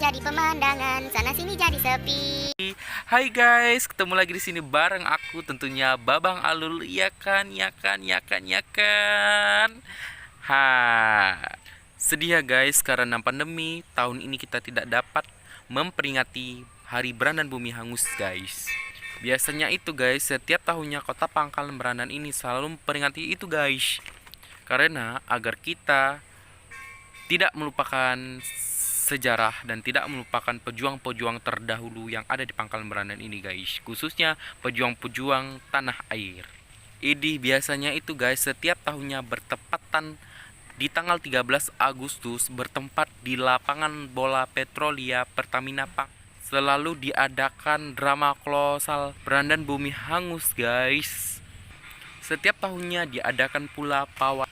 jadi pemandangan, sana sini jadi sepi. Hai guys, ketemu lagi di sini bareng aku tentunya Babang Alul, ya kan, ya kan, ya kan, ya kan. Ha, sedih ya guys karena pandemi tahun ini kita tidak dapat memperingati Hari Berandan Bumi Hangus guys. Biasanya itu guys, setiap tahunnya Kota Pangkalan Berandan ini selalu memperingati itu guys. Karena agar kita tidak melupakan sejarah dan tidak melupakan pejuang-pejuang terdahulu yang ada di Pangkalan Berandan ini guys, khususnya pejuang-pejuang tanah air. Ini biasanya itu guys setiap tahunnya bertepatan di tanggal 13 Agustus bertempat di lapangan bola Petrolia Pertamina Pak. Selalu diadakan drama kolosal Berandan Bumi Hangus guys. Setiap tahunnya diadakan pula pawai.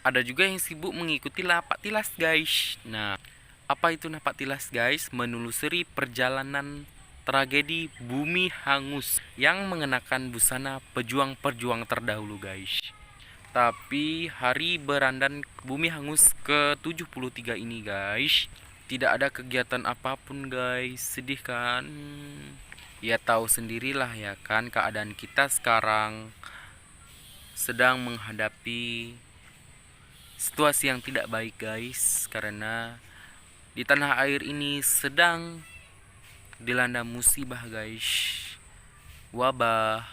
Ada juga yang sibuk mengikuti napak tilas guys. Nah, apa itu napak tilas guys? Menelusuri perjalanan tragedi Bumi Hangus yang mengenakan busana pejuang-pejuang terdahulu guys. Tapi hari Berandan Bumi Hangus ke-73 ini guys, tidak ada kegiatan apapun guys. Sedih kan? Ya tahu sendirilah ya kan, keadaan kita sekarang sedang menghadapi situasi yang tidak baik guys, karena di tanah air ini sedang dilanda musibah guys, wabah,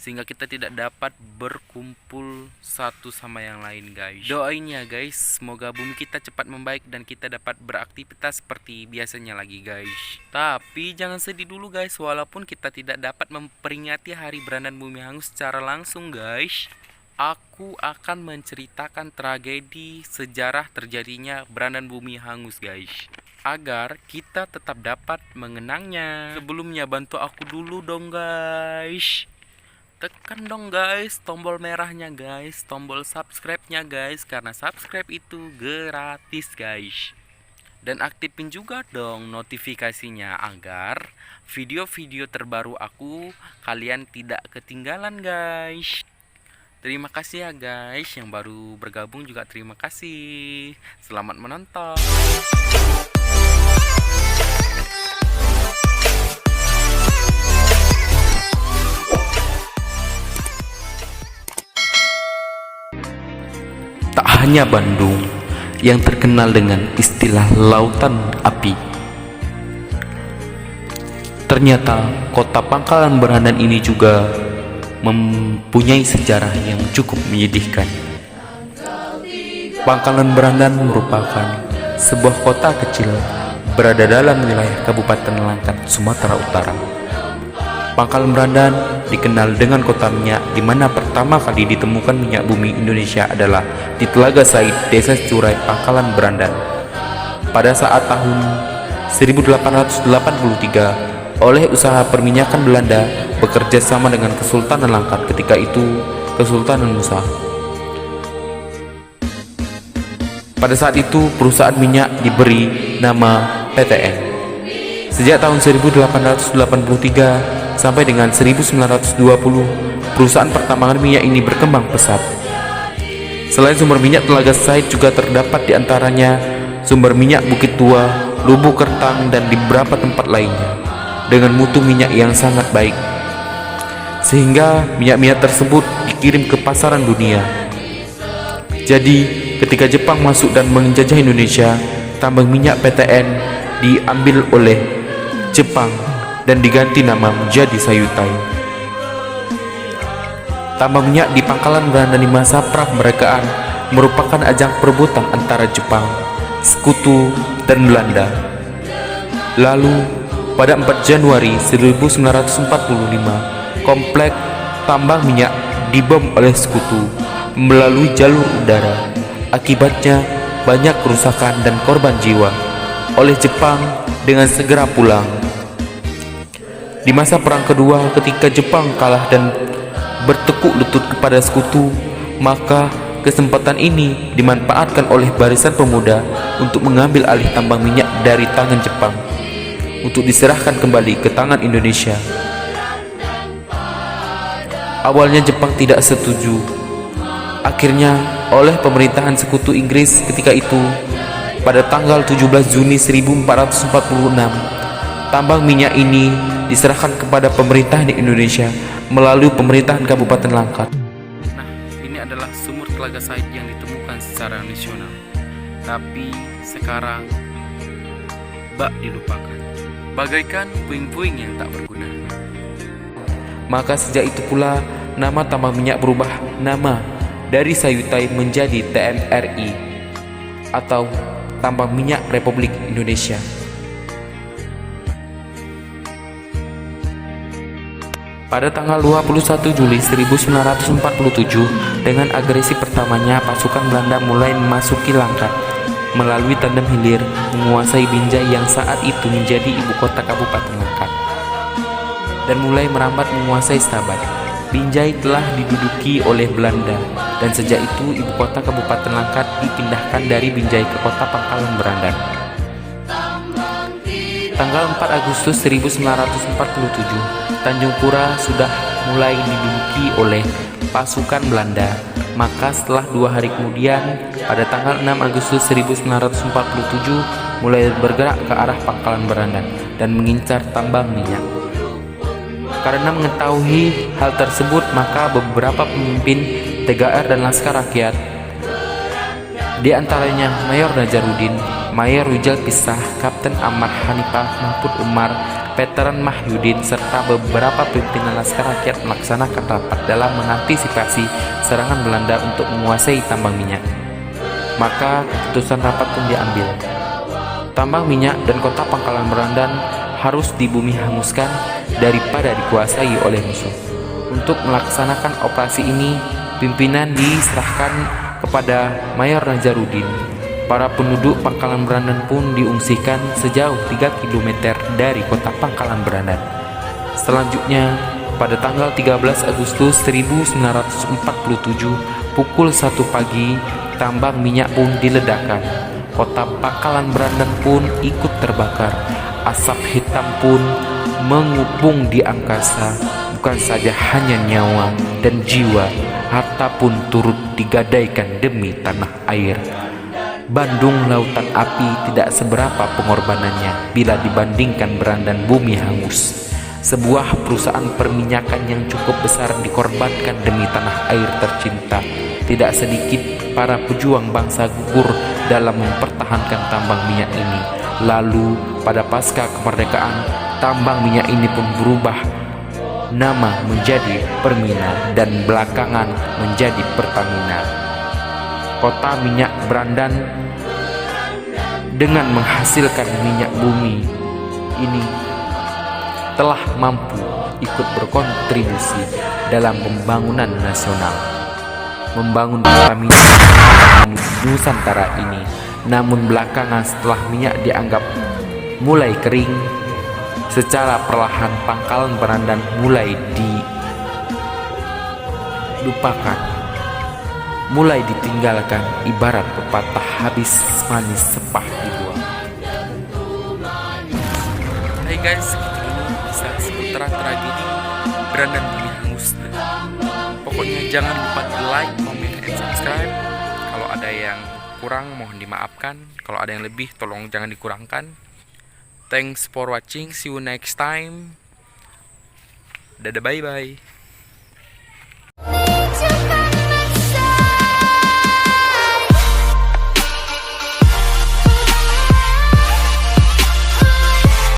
sehingga kita tidak dapat berkumpul satu sama yang lain guys. Doain ya guys, semoga bumi kita cepat membaik dan kita dapat beraktivitas seperti biasanya lagi guys. Tapi jangan sedih dulu guys, walaupun kita tidak dapat memperingati Hari Berandan Bumi Hangus secara langsung guys, aku akan menceritakan tragedi sejarah terjadinya Berandan Bumi Hangus guys, agar kita tetap dapat mengenangnya. Sebelumnya bantu aku dulu dong guys. Tekan dong guys tombol merahnya guys, tombol subscribe-nya guys, karena subscribe itu gratis guys. Dan aktifin juga dong notifikasinya agar video-video terbaru aku kalian tidak ketinggalan guys. Terima kasih ya guys, yang baru bergabung juga terima kasih. Selamat menonton. Tak hanya Bandung yang terkenal dengan istilah lautan api, ternyata kota Pangkalan Berandan ini juga mempunyai sejarah yang cukup menyedihkan. Pangkalan Berandan merupakan sebuah kota kecil berada dalam wilayah Kabupaten Langkat, Sumatera Utara. Pangkalan Berandan dikenal dengan kota minyak, di mana pertama kali ditemukan minyak bumi Indonesia adalah di Telaga Said, Desa Curai, Pangkalan Berandan. Pada saat tahun 1883, oleh usaha perminyakan Belanda bekerja sama dengan Kesultanan Langkat, ketika itu Kesultanan Musa. Pada saat itu perusahaan minyak diberi nama PTN. Sejak tahun 1883 sampai dengan 1920, perusahaan pertambangan minyak ini berkembang pesat. Selain sumber minyak Telaga Said, juga terdapat di antaranya sumber minyak Bukit Tua, Lubuk Kertang, dan di beberapa tempat lainnya dengan mutu minyak yang sangat baik, sehingga minyak-minyak tersebut dikirim ke pasaran dunia. Jadi ketika Jepang masuk dan menjajah Indonesia, tambang minyak PTN diambil oleh Jepang dan diganti nama menjadi Sayutai. Tambang minyak di Pangkalan Berandan di masa prakemerdekaan merupakan ajang perebutan antara Jepang, Sekutu, dan Belanda. Lalu pada 4 Januari 1945, komplek tambang minyak dibom oleh Sekutu melalui jalur udara. Akibatnya banyak kerusakan dan korban jiwa. Oleh Jepang dengan segera pulang. Di masa Perang Kedua, ketika Jepang kalah dan bertekuk lutut kepada Sekutu, maka kesempatan ini dimanfaatkan oleh barisan pemuda untuk mengambil alih tambang minyak dari tangan Jepang untuk diserahkan kembali ke tangan Indonesia. Awalnya Jepang tidak setuju. Akhirnya oleh pemerintahan Sekutu Inggris ketika itu, pada tanggal 17 Juni 1446. Tambang minyak ini diserahkan kepada pemerintahan Indonesia melalui pemerintahan Kabupaten Langkat. Nah, ini adalah sumur Telaga Said yang ditemukan secara nasional. Tapi sekarang bak dilupakan, bagaikan puing-puing yang tak berguna. Maka sejak itu pula nama tambang minyak berubah nama dari Sayutai menjadi TMRI atau Tambang Minyak Republik Indonesia. Pada tanggal 21 Juli 1947, dengan agresi pertamanya pasukan Belanda mulai memasuki Langkat melalui Tandem Hilir, menguasai Binjai yang saat itu menjadi ibu kota Kabupaten Langkat, dan mulai merambat menguasai Stabat. Binjai telah diduduki oleh Belanda, dan sejak itu ibu kota Kabupaten Langkat dipindahkan dari Binjai ke kota Pangkalan Berandan. Tanggal 4 Agustus 1947, Tanjung Pura sudah mulai diduduki oleh pasukan Belanda. Maka setelah 2 hari kemudian, pada tanggal 6 Agustus 1947, mulai bergerak ke arah Pangkalan Berandan dan mengincar tambang minyak. Karena mengetahui hal tersebut, maka beberapa pemimpin TGR dan Laskar Rakyat, di antaranya Mayor Najarudin, Mayor Wijal Pisah, Kapten Ahmad Hanifah, Mahfud Umar, Veteran Mahyudin, serta beberapa pimpinan Laskar Rakyat melaksanakan rapat dalam mengantisipasi serangan Belanda untuk menguasai tambang minyak. Maka keputusan rapat pun diambil. Tambang minyak dan kota Pangkalan Berandan harus dibumi hanguskan daripada dikuasai oleh musuh. Untuk melaksanakan operasi ini, pimpinan diserahkan kepada Mayor Najarudin. Para penduduk Pangkalan Berandan pun diungsikan sejauh 3 km dari kota Pangkalan Berandan. Selanjutnya, pada tanggal 13 Agustus 1947, pukul 1 pagi, tambang minyak pun diledakkan. Kota Pangkalan Berandan pun ikut terbakar. Asap hitam pun mengupung di angkasa. Bukan saja hanya nyawa dan jiwa, harta pun turut digadaikan demi tanah air. Bandung lautan api tidak seberapa pengorbanannya bila dibandingkan Berandan bumi hangus. Sebuah perusahaan perminyakan yang cukup besar dikorbankan demi tanah air tercinta. Tidak sedikit para pejuang bangsa gugur dalam mempertahankan tambang minyak ini. Lalu pada pasca kemerdekaan, tambang minyak ini pun berubah nama menjadi Permina dan belakangan menjadi Pertamina. Kota minyak Berandan dengan menghasilkan minyak bumi ini telah mampu ikut berkontribusi dalam pembangunan nasional, membangun Pertamina Nusantara ini. Namun belakangan setelah minyak dianggap mulai kering, secara perlahan Pangkalan Berandan mulai dilupakan, mulai ditinggalkan, ibarat pepatah habis manis sepah dibuang. Hai guys, gitu dulu kisah seputar tragedi Berandan bumi hangus. Pokoknya jangan lupa di like, comment, and subscribe. Kalau ada yang kurang mohon dimaafkan, kalau ada yang lebih tolong jangan dikurangkan. Thanks for watching, see you next time. Dadah, bye bye.